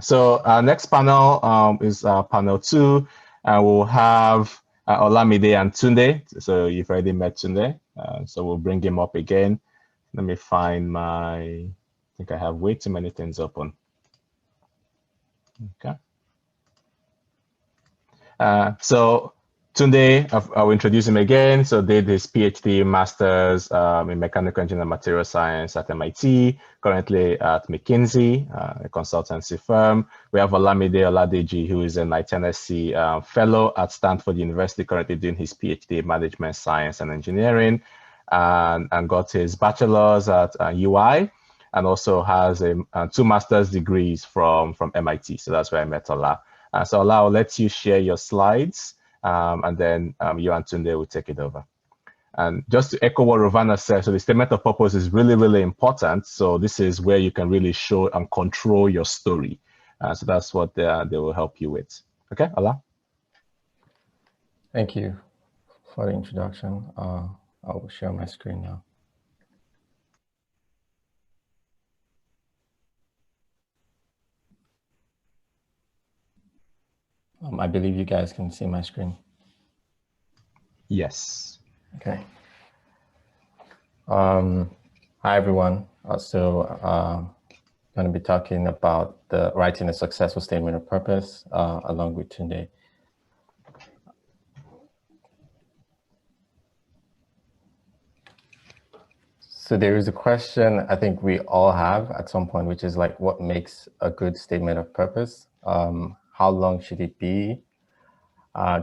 So our next panel is panel 2, and we'll have Olamide and Tunde. So you've already met Tunde, so we'll bring him up again. Let me find I think I have way too many things open. Okay. So Tunde, I'll introduce him again. So did his PhD Masters in Mechanical Engineering and Material Science at MIT, currently at McKinsey, a consultancy firm. We have Olamide Oladeji, who is an ITNSC fellow at Stanford University, currently doing his PhD in Management Science and Engineering, and got his bachelor's at UI, and also has 2 master's degrees from MIT. So that's where I met Ola. So Ola, I'll let you share your slides, and then you and Tunde will take it over. And just to echo what Rovana said, so the statement of purpose is really, really important. So this is where you can really show and control your story. So that's what they will help you with. Okay, Ola? Thank you for the introduction. I will share my screen now. I believe you guys can see my screen. Yes. Okay. Hi, everyone. Going to be talking about writing a successful statement of purpose along with Tunde. So there is a question I think we all have at some point, which is like, what makes a good statement of purpose? How long should it be?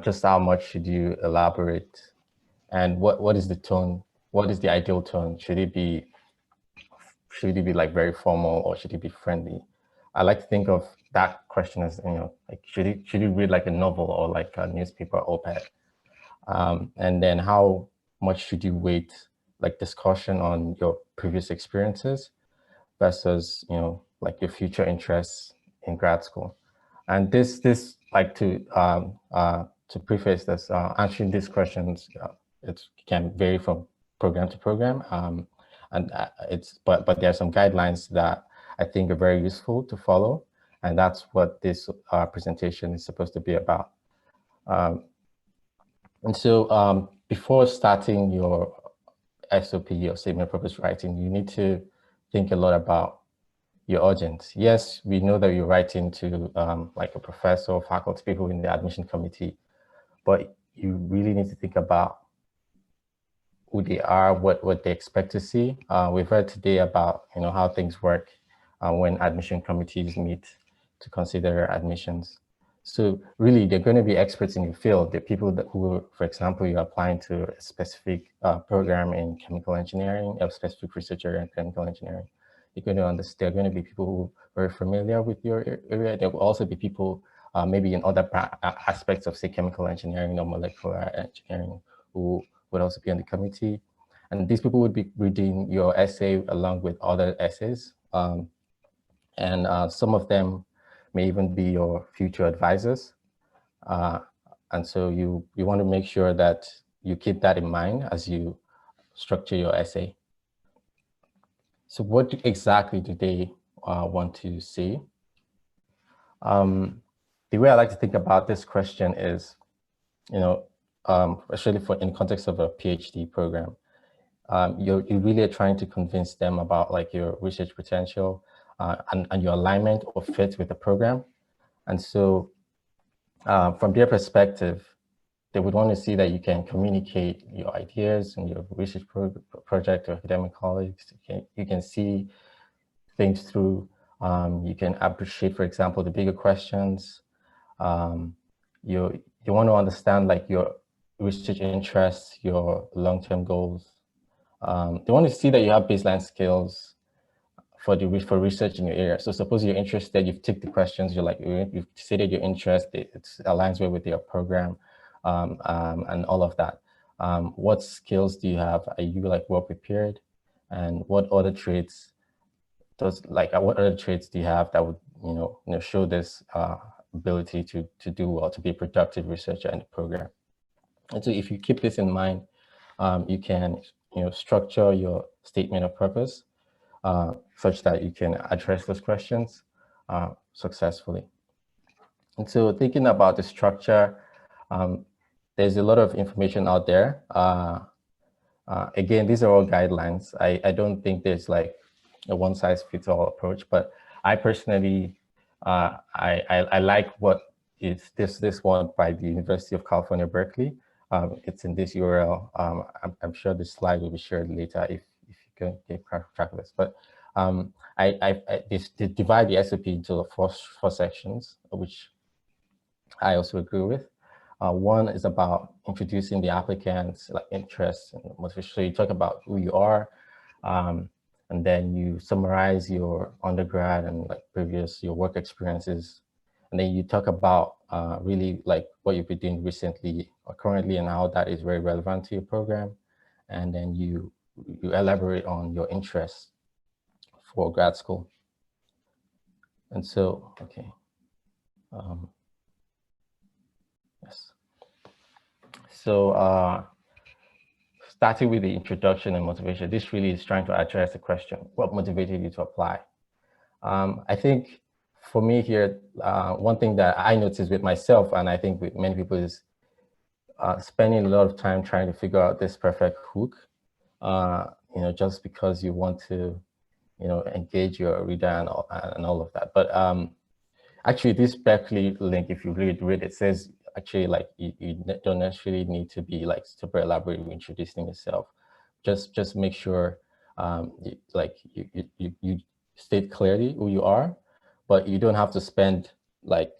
Just how much should you elaborate? And what is the tone? What is the ideal tone? Should it be like very formal, or should it be friendly? I like to think of that question as, like, should it read like a novel or like a newspaper op-ed? And then how much should you weight like discussion on your previous experiences versus, like your future interests in grad school? And this like to preface this, answering these questions, it can vary from program to program. But there are some guidelines that I think are very useful to follow, and that's what this presentation is supposed to be about. And so before starting your SOP, your statement of purpose writing, you need to think a lot about your audience. Yes, we know that you're writing to like a professor or faculty, people in the admission committee, but you really need to think about who they are, what they expect to see. We've heard today about how things work when admission committees meet to consider admissions. So really, they're going to be experts in your field. They're people who, for example, you're applying to a specific program in chemical engineering, a specific research area in chemical engineering. You're going to understand. There are going to be people who are very familiar with your area. There will also be people maybe in other aspects of, say, chemical engineering or molecular engineering who would also be on the committee. And these people would be reading your essay along with other essays. And some of them may even be your future advisors. And so you want to make sure that you keep that in mind as you structure your essay. So what exactly do they want to see? The way I like to think about this question is, especially in context of a PhD program, you really are trying to convince them about like your research potential and your alignment or fit with the program. And so from their perspective, they would want to see that you can communicate your ideas and your research project or academic colleagues. You can see things through. You can appreciate, for example, the bigger questions. You want to understand like your research interests, your long-term goals. They want to see that you have baseline skills for research in your area. So suppose you're interested, you've ticked the questions, you've stated your interest, it aligns well with your program, and all of that. What skills do you have? Are you like well prepared? And what other traits do you have that would show this ability to do well, to be a productive researcher in the program? And so if you keep this in mind, you can structure your statement of purpose such that you can address those questions. successfully. And so thinking about the structure, there's a lot of information out there. Again, these are all guidelines. I don't think there's like a one-size-fits-all approach, but I personally, I like what is this one by the University of California, Berkeley. It's in this URL. I'm sure the slide will be shared later if you can keep track of this. But they divide the SOP into four sections, which I also agree with. One is about introducing the applicants, like interests and motivation. So you talk about who you are, and then you summarize your undergrad and like your work experiences. And then you talk about really like what you've been doing recently or currently and how that is very relevant to your program. And then you elaborate on your interests for grad school. And so, okay. Yes. So starting with the introduction and motivation, this really is trying to address the question, what motivated you to apply? I think for me here, one thing that I noticed with myself, and I think with many people, is spending a lot of time trying to figure out this perfect hook, just because you want to, engage your reader and all of that. But actually, this Berkeley link, if you read it, says actually like you don't necessarily need to be like super elaborate in introducing yourself. Just make sure you state clearly who you are, but you don't have to spend like,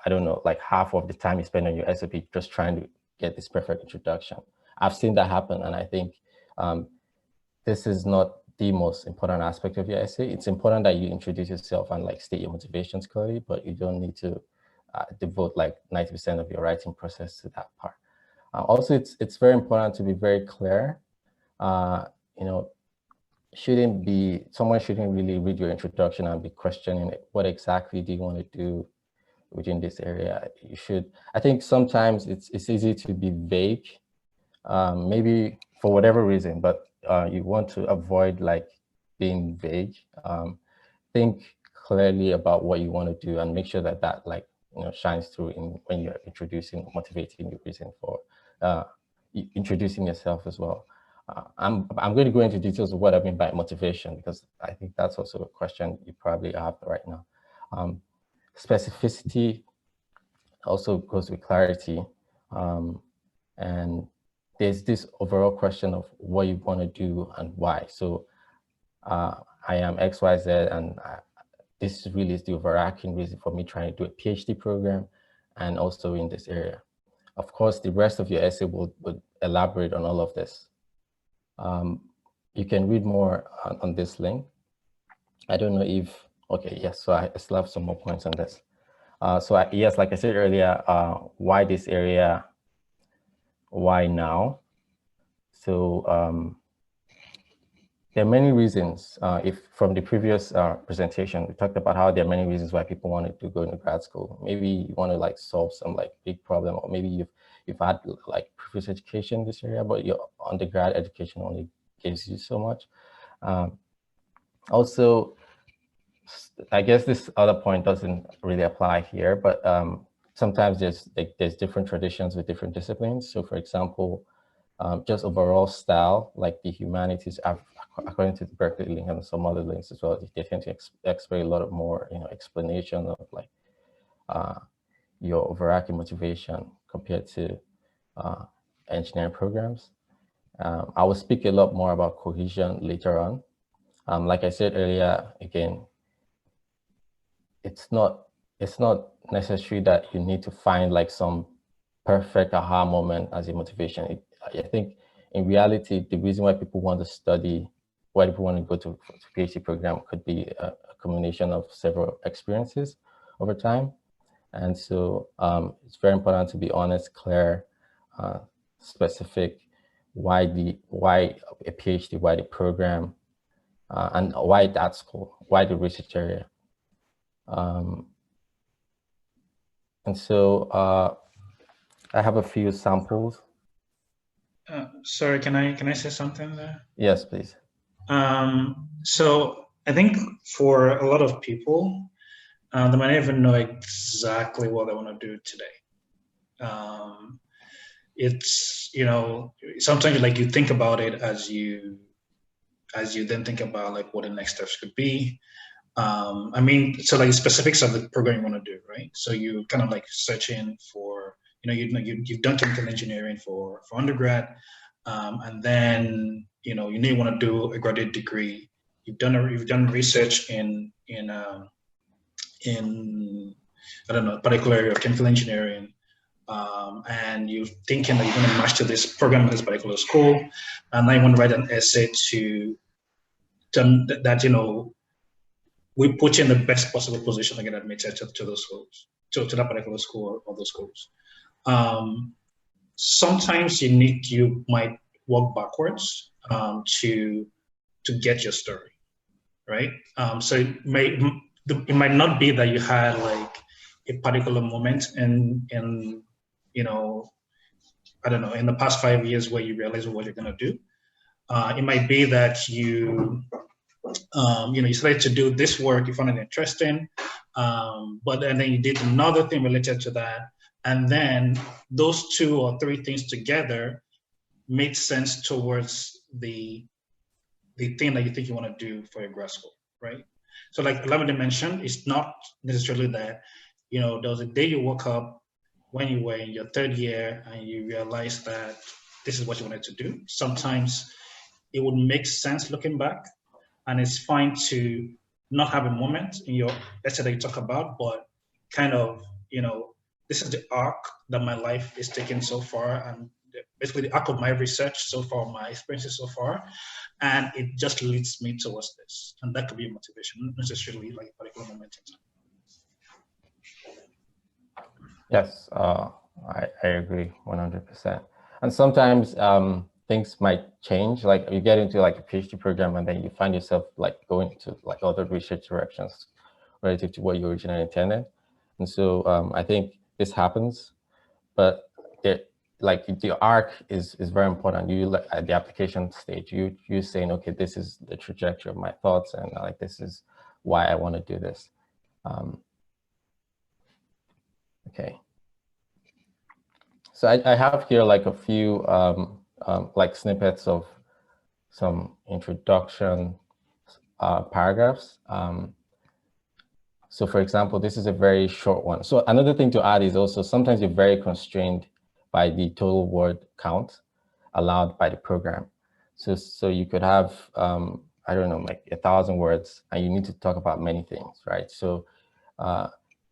I don't know, like half of the time you spend on your SOP just trying to get this perfect introduction. I've seen that happen, and I think this is not the most important aspect of your essay. It's important that you introduce yourself and like state your motivations clearly, but you don't need to devote like 90% of your writing process to that part. Also, it's very important to be very clear. Someone shouldn't really read your introduction and be questioning what exactly do you want to do within this area. I think sometimes it's easy to be vague, maybe for whatever reason, but you want to avoid like being vague. Think clearly about what you want to do and make sure that like shines through when you're motivating your reason for introducing yourself as well. I'm going to go into details of what I mean by motivation, because I think that's also a question you probably have right now. Specificity also goes with clarity, and there's this overall question of what you want to do and why. So I am XYZ, and this really is the overarching reason for me trying to do a PhD program and also in this area. Of course, the rest of your essay would elaborate on all of this. You can read more on this link. I don't know if, okay, yes, so I still have some more points on this. Yes, like I said earlier, why this area? Why now? So there are many reasons. If from the previous presentation, we talked about how there are many reasons why people wanted to go into grad school. Maybe you want to like solve some like big problem, or maybe you've had like previous education in this area, but your undergrad education only gives you so much. Also, I guess this other point doesn't really apply here, but sometimes there's different traditions with different disciplines. So for example, just overall style, like the humanities, according to the Berkeley link and some other links as well, they tend to expect a lot of more, explanation of like your overarching motivation compared to engineering programs. I will speak a lot more about cohesion later on. Like I said earlier, again, it's not necessary that you need to find like some perfect aha moment as a motivation. I think in reality, the reason why people want to study, why people want to go to PhD program could be a combination of several experiences over time. And so it's very important to be honest, clear, specific, why a PhD, why the program, and why that school, why the research area. And so I have a few samples. Sorry, can I say something there? Yes, please. So I think for a lot of people, They might not even know exactly what they want to do today. It's, you know, sometimes like you think about it as you then think about like what the next steps could be. I mean, so like specifics of the program you want to do, right? So you kind of like searching for, you've done chemical engineering for undergrad, and then you want to do a graduate degree. You've done research in I don't know, a particular area of chemical engineering, and you're thinking that you're going to match to this program at this particular school, and then you want to write an essay that we put you in the best possible position to get admitted to those schools, to that particular school or those schools. Sometimes you might work backwards to get your story, right? So it might not be that you had like a particular moment in I don't know, in the past 5 years where you realize what you're gonna do. It might be that you decided to do this work, you found it interesting, and then you did another thing related to that, and then those 2 or 3 things together made sense towards the thing that you think you want to do for your grad school, right? So like Olamide mentioned, it's not necessarily that, there was a day you woke up when you were in your 3rd year and you realized that this is what you wanted to do. Sometimes it would make sense looking back, and it's fine to not have a moment in your essay that you talk about, but kind of, this is the arc that my life is taking so far, and basically the arc of my research so far, my experiences so far, and it just leads me towards this. And that could be a motivation, not necessarily like a particular moment in time. Yes, I agree 100%. And sometimes things might change. Like you get into like a PhD program and then you find yourself like going into like other research directions relative to what you originally intended. And so I think this happens, but the arc is very important. You at the application stage, you saying, okay, this is the trajectory of my thoughts, and like this is why I want to do this. Okay. So I have here like a few like snippets of some introduction paragraphs. So for example, this is a very short one. So another thing to add is also sometimes you're very constrained by the total word count allowed by the program. So you could have, I don't know, like 1,000 words, and you need to talk about many things, right? So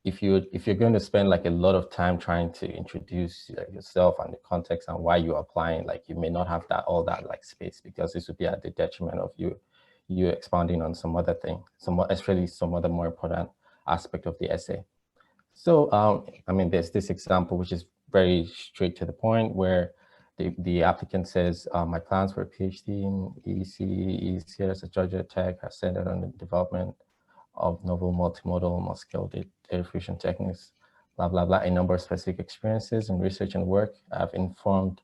if you're going to spend like a lot of time trying to introduce yourself and the context and why you're applying, like you may not have all that like space, because this would be at the detriment of you expounding on some other thing, especially some other more important aspect of the essay. So I mean, there's this example which is very straight to the point, where the applicant says, my plans for a PhD in ECS at Georgia Tech are centered on the development of novel multimodal multi-scale data fusion techniques, blah, blah, blah. A number of specific experiences in research and work have informed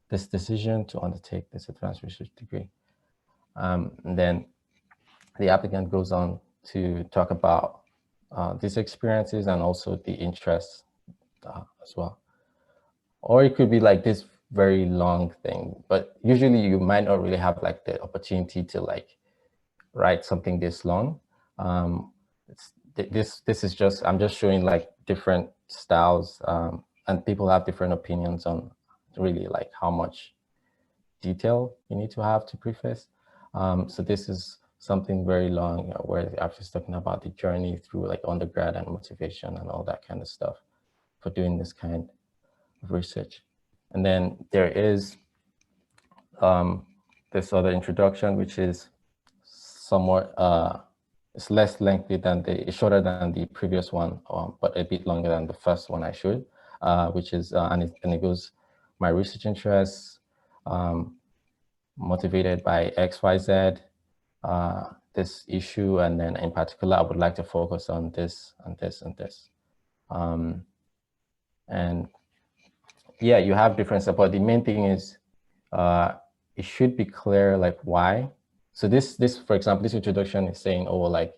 this decision to undertake this advanced research degree. And then the applicant goes on to talk about these experiences and also the interests as well. Or it could be like this very long thing, but usually you might not really have like the opportunity to like write something this long. This is just, I'm just showing like different styles, and people have different opinions on really like how much detail you need to have to preface. So this is something very long, where the author is talking about the journey through like undergrad and motivation and all that kind of stuff for doing this kind of research. And then there is this other introduction, which is somewhat, it's less lengthy than it's shorter than the previous one, but a bit longer than the first one I showed, which is, and it goes, my research interests, motivated by XYZ, this issue, and then in particular, I would like to focus on this and this and this. And yeah, you have different stuff, but the main thing is it should be clear like why. So this, for example, this introduction is saying, oh, like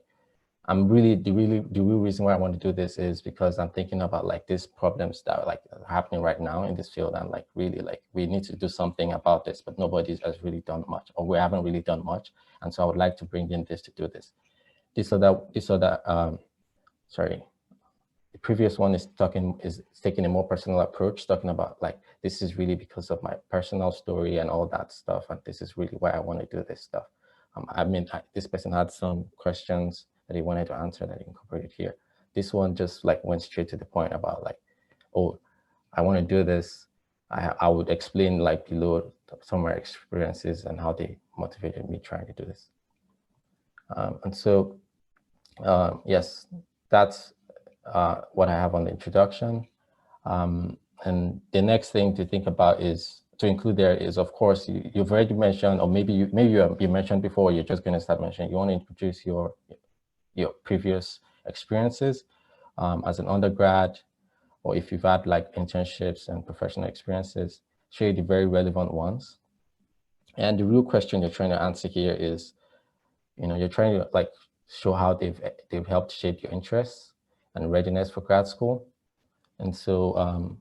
the real reason why I want to do this is because I'm thinking about like these problems that are like happening right now in this field, and like really like we need to do something about this, but nobody has really done much, or we haven't really done much. And so I would like to bring in this to do this. Sorry, the previous one is taking a more personal approach, talking about like, this is really because of my personal story and all that stuff, and this is really why I want to do this stuff. This person had some questions that he wanted to answer that he incorporated here. This one just like went straight to the point about like, oh, I want to do this. I would explain like below some of my experiences and how they motivated me trying to do this. Yes, that's what I have on the introduction. And the next thing to think about is to include there is, of course, you've already mentioned, or maybe you mentioned before, you're just going to start mentioning, you want to introduce your previous experiences as an undergrad, or if you've had like internships and professional experiences, share the very relevant ones. And the real question you're trying to answer here is, you're trying to like show how they've helped shape your interests and readiness for grad school. And so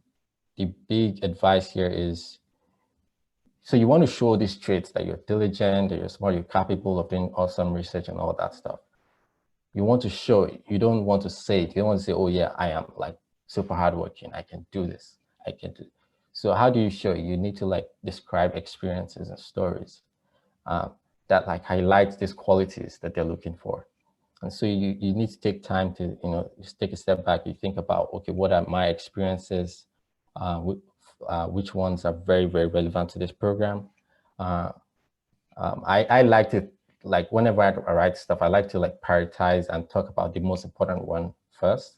the big advice here is, so you want to show these traits that you're diligent, that you're smart, you're capable of doing awesome research and all that stuff. You want to show it. You don't want to say it. You don't want to say, oh yeah, I am like super hardworking. I can do this. I can do. So how do you show it? You need to like describe experiences and stories that like highlight these qualities that they're looking for. And so you need to take time to, just take a step back. You think about, okay, what are my experiences? Which ones are very, very relevant to this program? I like to, like, whenever I write stuff, I like to like prioritize and talk about the most important one first.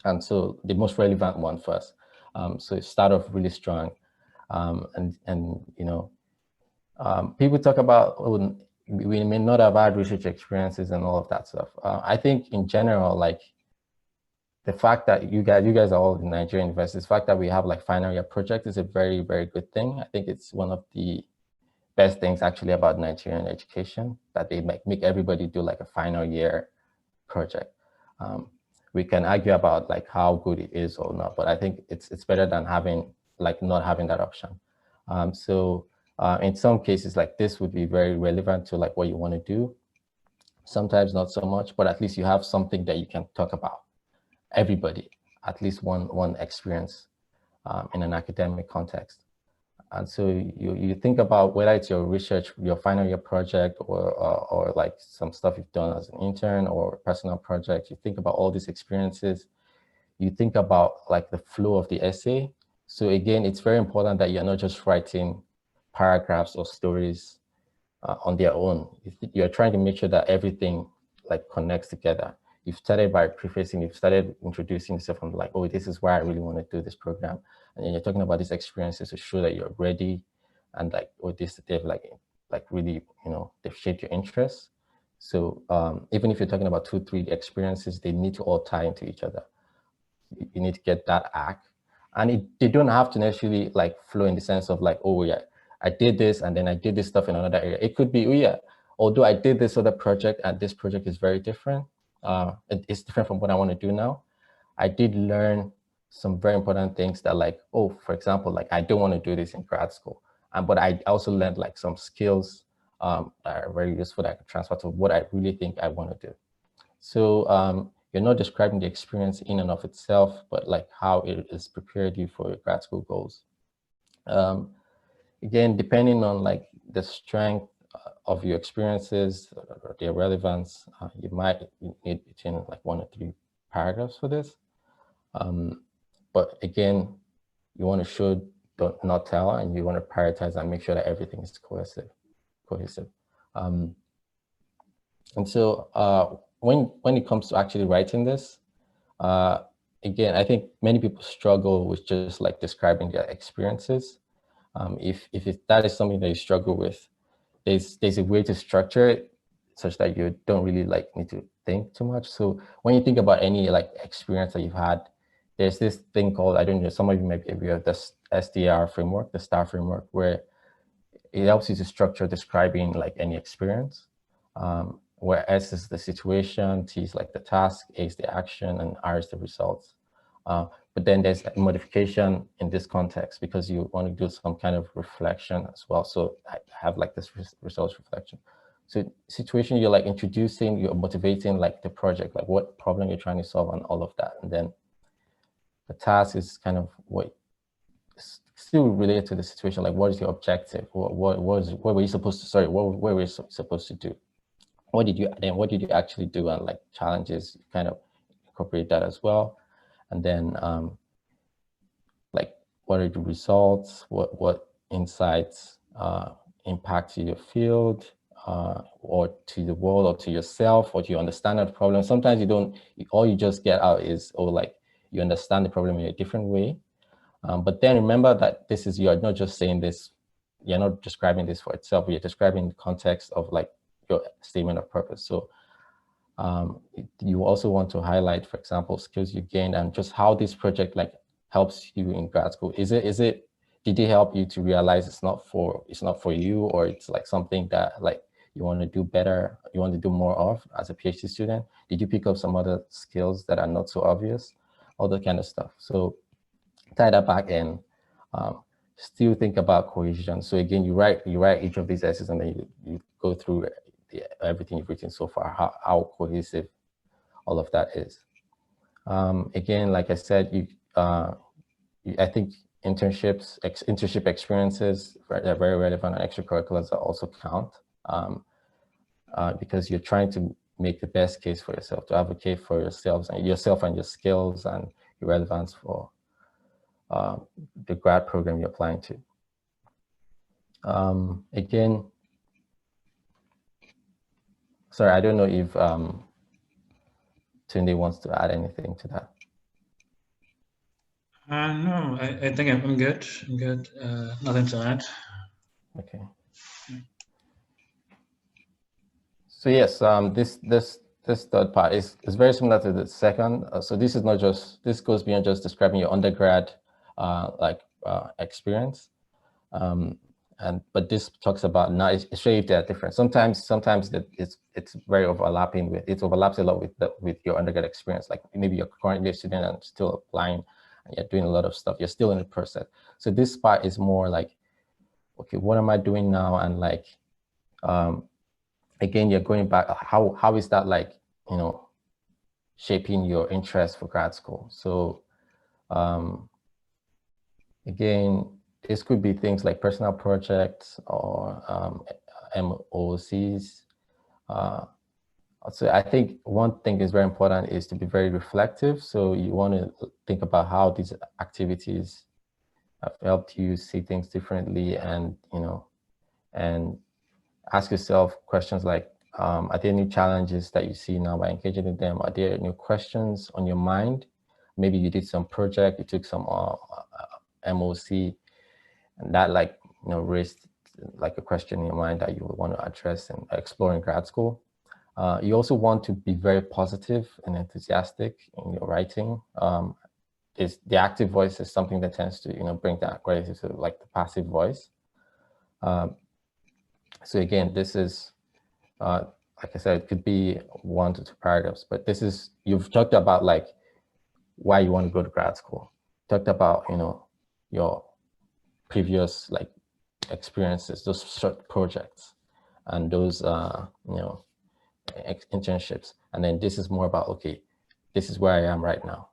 And so the most relevant one first. So start off really strong. People talk about, oh, we may not have had research experiences and all of that stuff. I think in general, like the fact that you guys are all in Nigerian universities, the fact that we have like final year project is a very, very good thing. I think it's one of the best things actually about Nigerian education, that they make everybody do like a final year project. We can argue about like how good it is or not, but I think it's better than having like not having that option. In some cases, like this would be very relevant to like what you want to do. Sometimes not so much, but at least you have something that you can talk about. Everybody, at least one experience in an academic context. And so you think about whether it's your research, your final year project, or like some stuff you've done as an intern or personal project. You think about all these experiences. You think about like the flow of the essay. So again, it's very important that you're not just writing paragraphs or stories on their own. You're trying to make sure that everything like connects together. You've started by prefacing, you've started introducing yourself on like, oh, this is why I really want to do this program. And then you're talking about these experiences to show that you're ready, and like, oh, they've like really, they've shaped your interests. So even if you're talking about 2-3 experiences, they need to all tie into each other. You need to get that act. And they don't have to necessarily like flow in the sense of like, oh yeah, I did this and then I did this stuff in another area. It could be, oh yeah, although I did this other project and this project is very different, it's different from what I want to do now, I did learn some very important things that like, oh, for example, like I don't want to do this in grad school. But I also learned like some skills that are very useful that I could transfer to what I really think I want to do. So you're not describing the experience in and of itself, but like how it has prepared you for your grad school goals. Again, depending on like the strength of your experiences or their relevance, you might need between like 1 or 3 paragraphs for this. But again, you want to show, not tell, and you want to prioritize and make sure that everything is cohesive. And so when it comes to actually writing this, again, I think many people struggle with just like describing their experiences. If that is something that you struggle with, there's a way to structure it such that you don't really like need to think too much. So when you think about any like experience that you've had, there's this thing called, I don't know, some of you might be aware of the STR framework, the STAR framework, where it helps you to structure describing like any experience. where S is the situation, T is like the task, A is the action, and R is the results. But then there's a modification in this context because you want to do some kind of reflection as well. So I have like this results reflection. So situation, you're like introducing, you're motivating like the project, like what problem you're trying to solve and all of that. And then the task is kind of what is still related to the situation, like what is your objective? What were you supposed to, sorry, what were you supposed to do? What did you actually do? And like challenges, you kind of incorporate that as well. And then like what are the results? What insights impact to your field or to the world or to yourself, or do you understand that problem? Sometimes you don't, all you just get out is, oh, like you understand the problem in a different way. But then remember that this is, you're not just saying this, you're not describing this for itself, you're describing the context of like your statement of purpose. So you also want to highlight, for example, skills you gained and just how this project like helps you in grad school. Did it help you to realize it's not for you, or it's like something that like you want to do better, you want to do more of as a PhD student? Did you pick up some other skills that are not so obvious? All that kind of stuff. So tie that back and still think about cohesion. So again, you write each of these essays and then you go through everything you've written so far, how cohesive all of that is. Again, like I said, I think internship experiences are very relevant, and extracurriculars also count because you're trying to make the best case for yourself, to advocate for yourselves and your skills and your relevance for the grad program you're applying to. Again, sorry, I don't know if Tunde wants to add anything to that. No, I think I'm good. I'm good. Nothing to add. Okay. So yes, this third part is very similar to the second. So this is not just, this goes beyond just describing your undergrad experience. But this talks about, now it's showing they're different. Sometimes it's very overlapping with, it overlaps a lot with your undergrad experience. Like maybe you're currently a student and still applying and you're doing a lot of stuff. You're still in the process. So this part is more like, okay, what am I doing now? And like, again, you're going back, how is that like, you know, shaping your interest for grad school? So again, this could be things like personal projects or MOCs. So I think one thing is very important is to be very reflective. So you want to think about how these activities have helped you see things differently, and, you know, and ask yourself questions like, are there any challenges that you see now by engaging in them? Are there new questions on your mind? Maybe you did some project, you took some MOC, and that, like, you know, raised like a question in your mind that you would want to address and explore in grad school. You also want to be very positive and enthusiastic in your writing. The active voice is something that tends to, you know, bring that relative to like the passive voice. So again, this is, like I said, it could be 1 to 2 paragraphs, but this is, you've talked about like why you want to go to grad school. Talked about, you know, your previous like experiences, those short projects and those, you know, internships. And then this is more about, okay, this is where I am right now.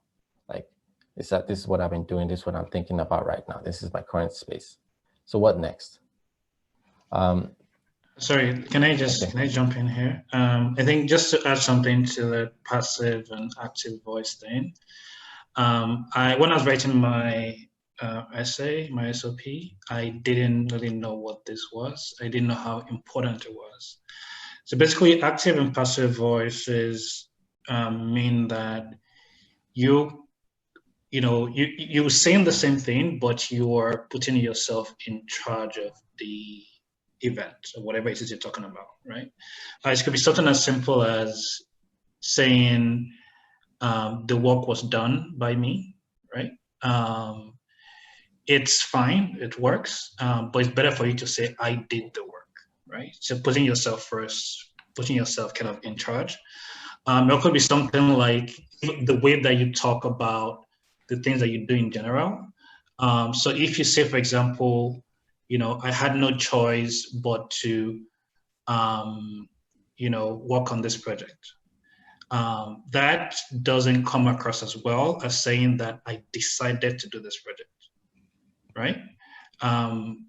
Like, this is what I've been doing. This is what I'm thinking about right now. This is my current space. So what next? Sorry, can I jump in here? I think just to add something to the passive and active voice thing. When I was writing my essay, my SOP, I didn't really know what this was. I didn't know how important it was. So basically, active and passive voices mean that you're saying the same thing, but you are putting yourself in charge of the event or whatever it is you're talking about, right? It could be something as simple as saying the work was done by me, right? It's fine, it works, but it's better for you to say I did the work, right? So putting yourself first putting yourself kind of in charge. It could be something like the way that you talk about the things that you do in general. So if you say, for example, I had no choice but to, work on this project. That doesn't come across as well as saying that I decided to do this project, right?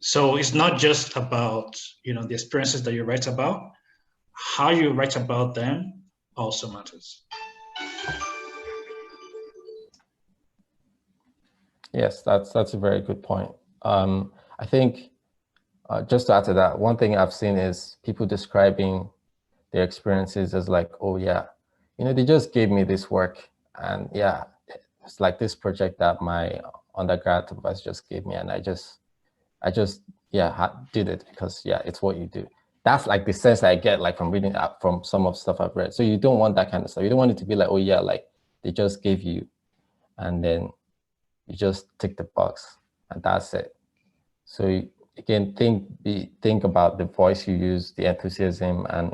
So it's not just about, the experiences that you write about. How you write about them also matters. Yes, that's a very good point. I think just to add to that, one thing I've seen is people describing their experiences as like, oh yeah, they just gave me this work, and yeah, it's like this project that my undergrad advisor just gave me, and I just did it because yeah, it's what you do. That's like the sense I get like from reading up from some of the stuff I've read. So you don't want that kind of stuff. You don't want it to be like, oh yeah, like they just gave you, and then you just tick the box and that's it. So you can think about the voice you use, the enthusiasm, and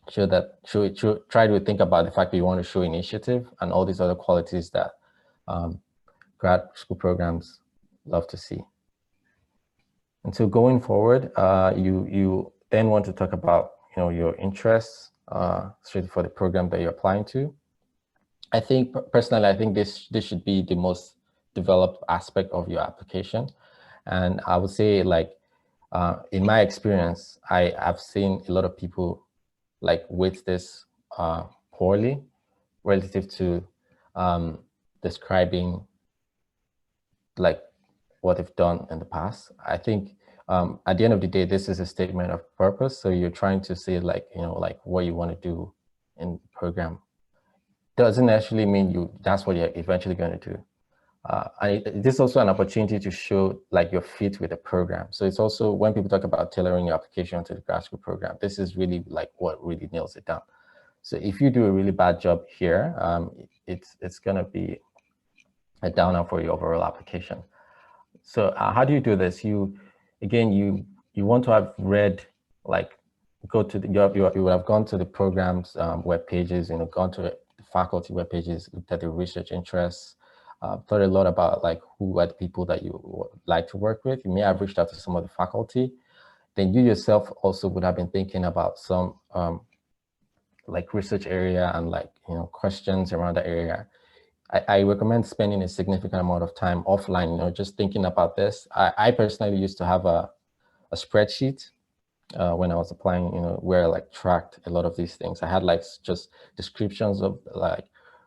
try to think about the fact that you want to show initiative and all these other qualities that grad school programs love to see. And so going forward, you then want to talk about your interests straight for the program that you're applying to. I think personally, I think this should be the most developed aspect of your application. And I would say, like, in my experience, I've seen a lot of people like weight this poorly relative to describing like what they've done in the past. I think at the end of the day, this is a statement of purpose. So you're trying to say like, like what you want to do in the program. Doesn't actually mean that's what you're eventually going to do. And this is also an opportunity to show like your fit with the program. So it's also, when people talk about tailoring your application to the grad school program, this is really like what really nails it down. So if you do a really bad job here, it's going to be a downer for your overall application. So how do you do this? You want to have read, like, you would have gone to the program's web pages, gone to the faculty web pages, looked at the research interests, thought a lot about like who are the people that you would like to work with. You may have reached out to some of the faculty. Then you yourself also would have been thinking about some like research area and like questions around that area. I recommend spending a significant amount of time offline, just thinking about this. I personally used to have a spreadsheet when I was applying, where I like tracked a lot of these things. I had like just descriptions of like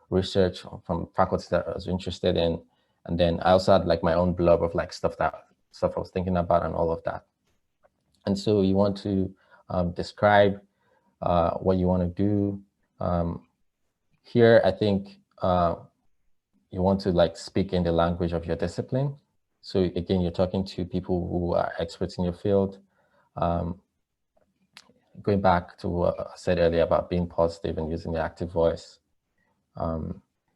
research from faculty that I was interested in. And then I also had like my own blog of like stuff I was thinking about and all of that. And so you want to describe what you want to do. Here, I think you want to like speak in the language of your discipline. So again, you're talking to people who are experts in your field. Going back to what I said earlier about being positive and using the active voice.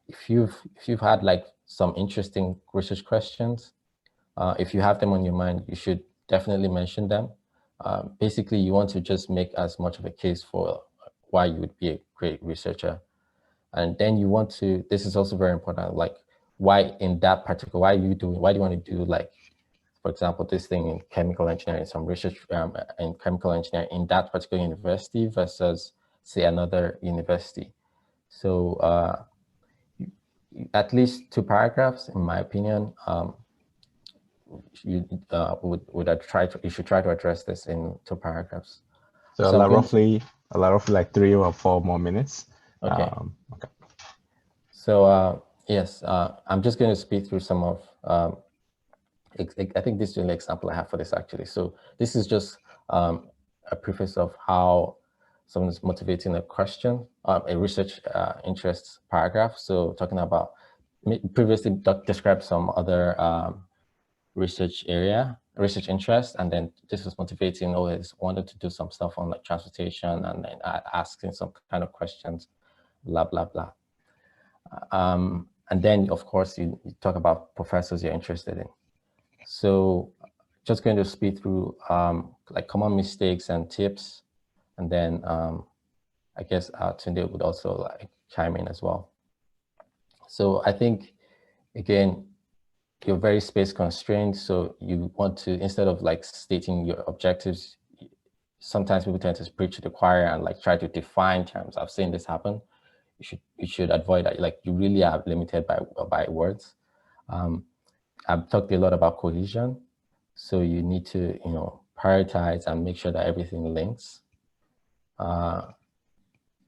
If you've had like some interesting research questions, if you have them on your mind, you should definitely mention them. Basically, you want to just make as much of a case for why you would be a great researcher. And then you want to, this is also very important, like why do you want to do like, for example, this thing in chemical engineering, some research in chemical engineering in that particular university versus say another university. So at least 2 paragraphs, in my opinion, you should try to address this in 2 paragraphs. So allow roughly like 3 or 4 more minutes. Okay. Okay. So yes, I'm just going to speak through some of, I think this is the only example I have for this actually. So this is just a preface of how someone's motivating a question, a research interests paragraph. So talking about, previously described some other research interest, and then this was motivating, wanted to do some stuff on like transportation and then asking some kind of questions, blah, blah, blah. And then of course you talk about professors you're interested in. So just going to speed through like common mistakes and tips And then I guess Tunde would also like chime in as well. So I think, again, you're very space constrained. So you want to, instead of like stating your objectives, sometimes people tend to preach to the choir and like try to define terms. I've seen this happen. You should avoid that. Like, you really are limited by words. I've talked a lot about cohesion. So you need to, you know, prioritize and make sure that everything links.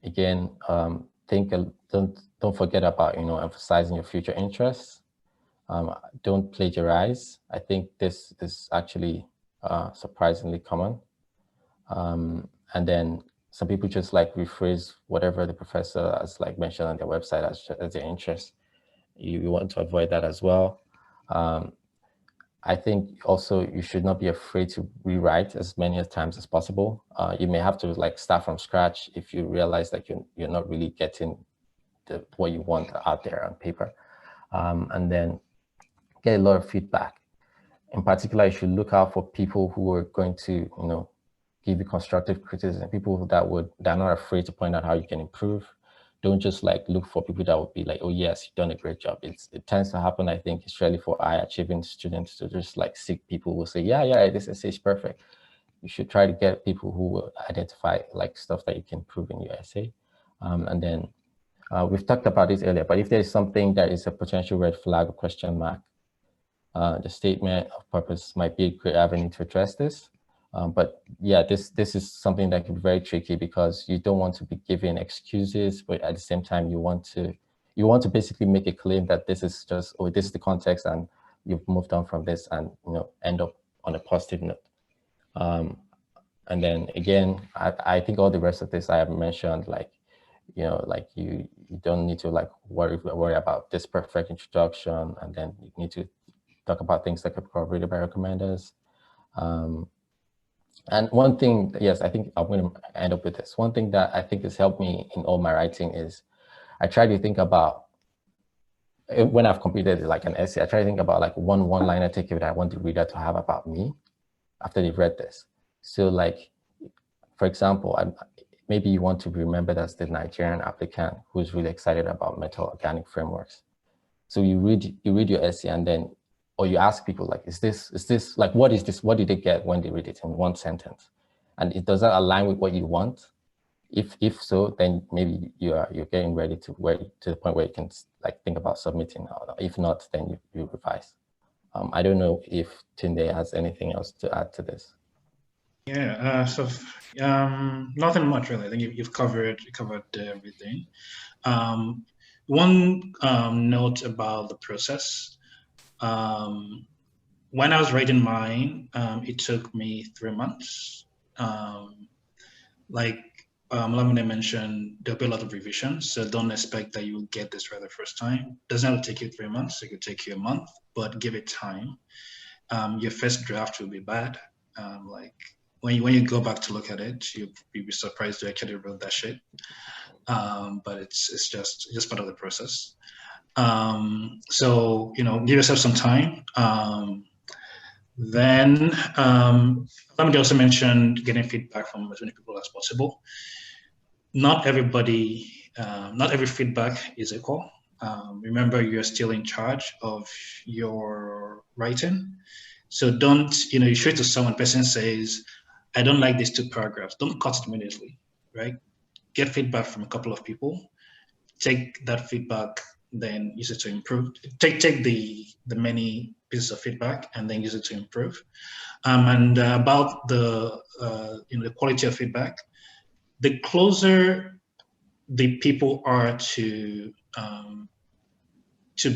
Again, don't forget about, you know, emphasizing your future interests. Don't plagiarize. I think this is actually surprisingly common. And then some people just like rephrase whatever the professor has like mentioned on their website as their interest. You want to avoid that as well. I think also you should not be afraid to rewrite as many times as possible. You may have to like start from scratch if you realize that you're not really getting what you want out there on paper. And then get a lot of feedback. In particular, you should look out for people who are going to, you know, give you constructive criticism, people that are not afraid to point out how you can improve. Don't just like look for people that would be like, oh yes, you've done a great job. It tends to happen, I think, especially for high achieving students, to just like seek people who will say, yeah, this essay is perfect. You should try to get people who will identify like stuff that you can improve in your essay. And then we've talked about this earlier, but if there's something that is a potential red flag or question mark, the statement of purpose might be a great avenue to address this. But yeah, this is something that can be very tricky because you don't want to be giving excuses, but at the same time, you want to basically make a claim that this is just, oh, this is the context and you've moved on from this, and, you know, end up on a positive note. And then again, I think all the rest of this I have mentioned, like, you know, like you don't need to like worry about this perfect introduction, and then you need to talk about things like corroborated by recommenders. And one thing, yes, I think I'm going to end up with this. One thing that I think has helped me in all my writing is I try to think about, when I've completed like an essay, I try to think about like one-liner takeaway that I want the reader to have about me after they've read this. So like, for example, maybe you want to be remembered as the Nigerian applicant who's really excited about metal organic frameworks. So you read your essay, and then, or you ask people like, is this like, what is this? What did they get when they read it in one sentence? And it doesn't align with what you want. If so, then maybe you're getting ready to the point where you can like think about submitting. If not, then you revise. I don't know if Tunde has anything else to add to this. Yeah, so nothing much really. I think you've covered everything. One note about the process. When I was writing mine, it took me 3 months. Like Olamide mentioned, there'll be a lot of revisions, so don't expect that you'll get this right the first time. It doesn't have to take you 3 months, it could take you a month, but give it time. Your first draft will be bad. Like when you go back to look at it, you'll be surprised you actually wrote that shit. But it's just part of the process. So, you know, give yourself some time. Then let me also mention getting feedback from as many people as possible. Not everybody, not every feedback is equal. Remember, you're still in charge of your writing. So don't, you know, you show it to someone, person says, I don't like these 2 paragraphs. Don't cut it immediately, right? Get feedback from a couple of people. Take that feedback, then use it to improve. Take the many pieces of feedback and then use it to improve. And about the the quality of feedback, the closer the people are to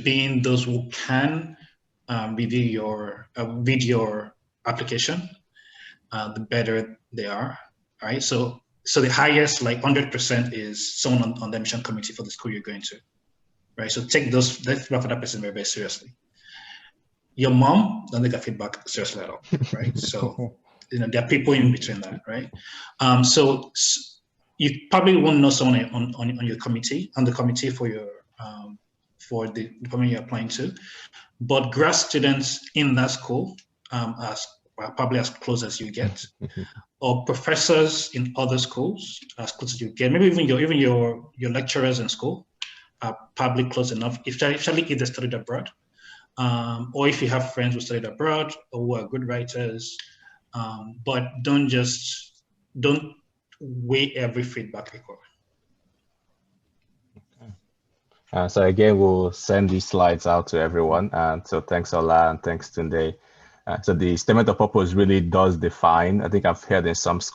being those who can review your video application, the better they are. All right, so the highest, like 100%, is someone on the admission committee for the school you're going to, right? So take that feedback for that person very, very seriously. Your mom, don't take that feedback seriously at all, right? So, you know, there are people in between that, right? So you probably won't know someone on your committee, on the committee for your for the department you're applying to, but grad students in that school are probably as close as you get, or professors in other schools as close as you get. Maybe even your lecturers in school are probably close enough, especially if they studied abroad, or if you have friends who studied abroad or who are good writers. But don't weigh every feedback equal. So again, we'll send these slides out to everyone. And so thanks, Ola, and thanks, Tunde. So the statement of purpose really does define, I think I've heard in some schools,